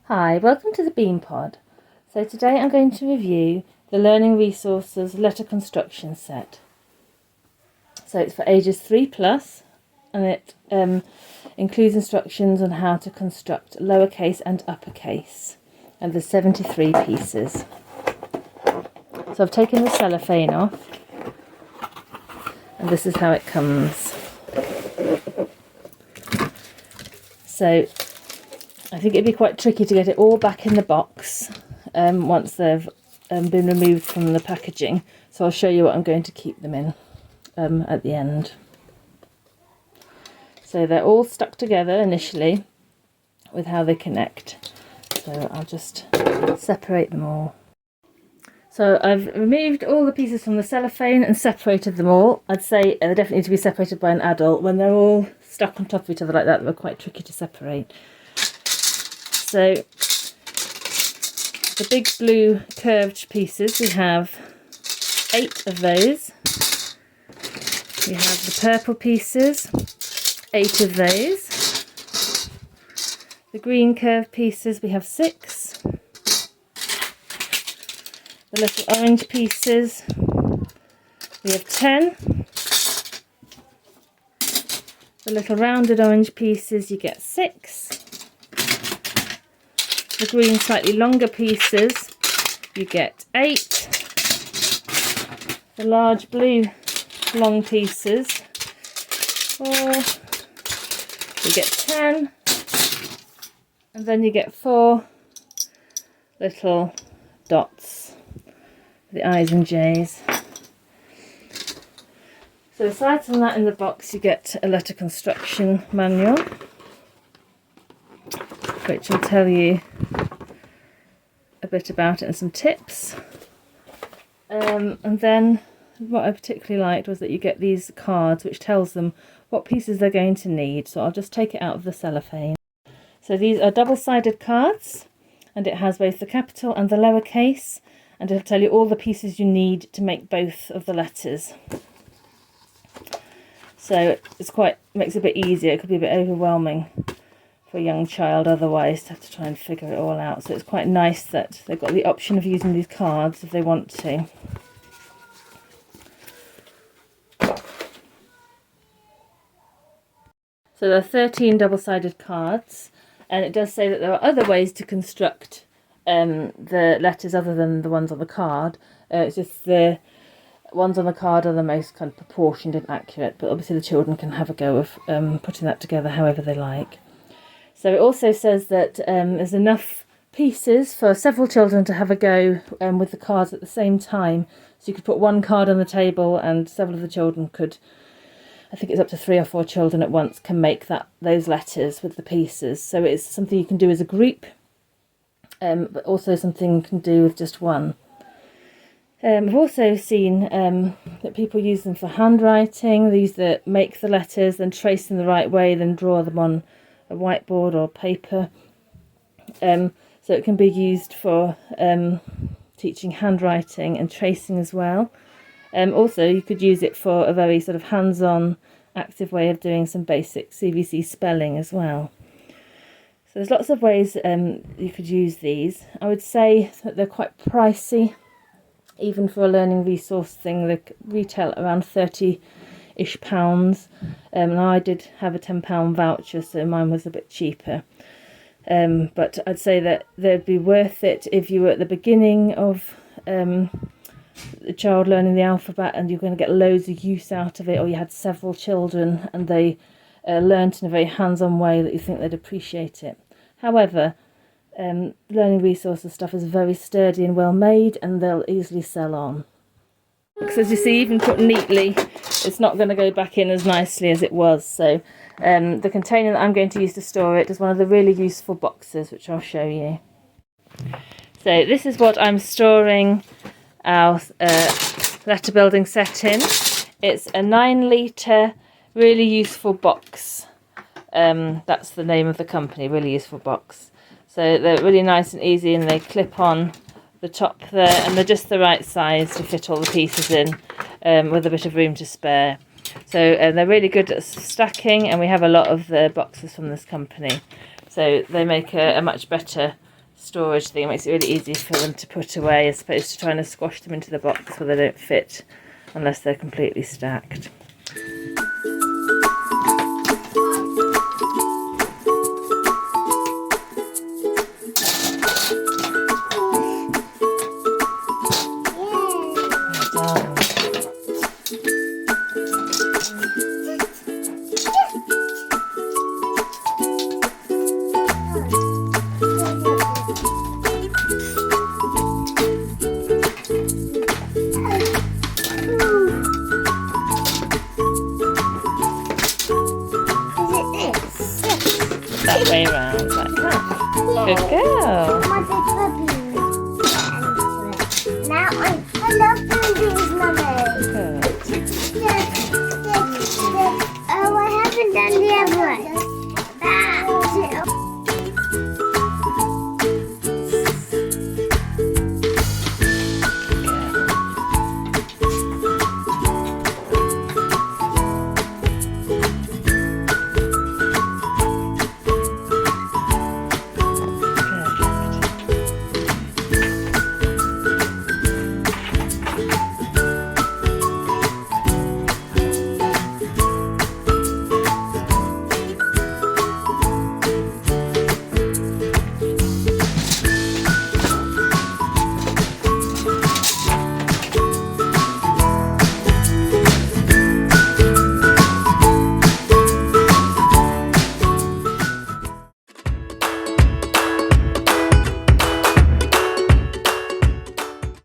Hi, welcome to the Bean Pod. So today I'm going to review the Learning Resources Letter Construction Set. So it's for ages 3+, and it includes instructions on how to construct lowercase and uppercase. And there's 73 pieces. So I've taken the cellophane off, and this is how it comes. So I think it'd be quite tricky to get it all back in the box once they've been removed from the packaging. So I'll show you what I'm going to keep them in at the end. So they're all stuck together initially with how they connect. So I'll just separate them all. So I've removed all the pieces from the cellophane and separated them all. I'd say they definitely need to be separated by an adult. When they're all stuck on top of each other like that, they're quite tricky to separate. So the big blue curved pieces, we have 8 of those. We have the purple pieces, 8 of those. The green curved pieces, we have 6. The little orange pieces, we have 10. The little rounded orange pieces, you get 6. The green slightly longer pieces, you get 8. The large blue long pieces, 4. You get 10. And then you get 4 little dots, the I's and J's. So aside from that, in the box you get a letter construction manual, which will tell you a bit about it and some tips. And then what I particularly liked was that you get these cards which tells them what pieces they're going to need. So I'll just take it out of the cellophane. So these are double-sided cards, and it has both the capital and the lowercase, and it'll tell you all the pieces you need to make both of the letters. So makes it a bit easier. It could be a bit overwhelming for a young child otherwise to have to try and figure it all out. So it's quite nice that they've got the option of using these cards if they want to. So there are 13 double-sided cards, and it does say that there are other ways to construct the letters other than the ones on the card. It's just the ones on the card are the most kind of proportioned and accurate, but obviously the children can have a go of putting that together however they like. So it also says that there's enough pieces for several children to have a go with the cards at the same time. So you could put one card on the table and several of the children could, I think it's up to 3 or 4 children at once, can make those letters with the pieces. So it's something you can do as a group, but also something you can do with just one. I've also seen that people use them for handwriting. They make the letters, then trace them the right way, then draw them on a whiteboard or paper. So it can be used for teaching handwriting and tracing as well. Also, you could use it for a very sort of hands-on, active way of doing some basic CVC spelling as well. So there's lots of ways you could use these. I would say that they're quite pricey, even for a learning resource thing. They retail around £30-ish. And I did have a £10 voucher, so mine was a bit cheaper. But I'd say that they'd be worth it if you were at the beginning of the child learning the alphabet and you're going to get loads of use out of it, or you had several children and they learnt in a very hands-on way that you think they'd appreciate it. However, learning resources stuff is very sturdy and well made, and they'll easily sell on. Because as you see, even put neatly, it's not going to go back in as nicely as it was. So the container that I'm going to use to store it is one of the really useful boxes, which I'll show you. So this is what I'm storing our letter building set in. It's a 9-litre really useful box. That's the name of the company, Really Useful Box. So they're really nice and easy, and they clip on the top there, and they're just the right size to fit all the pieces in with a bit of room to spare. So they're really good at stacking, and we have a lot of the boxes from this company. So they make a much better storage thing. It makes it really easy for them to put away as opposed to trying to squash them into the box where they don't fit unless they're completely stacked. That way round, like that. Good girl.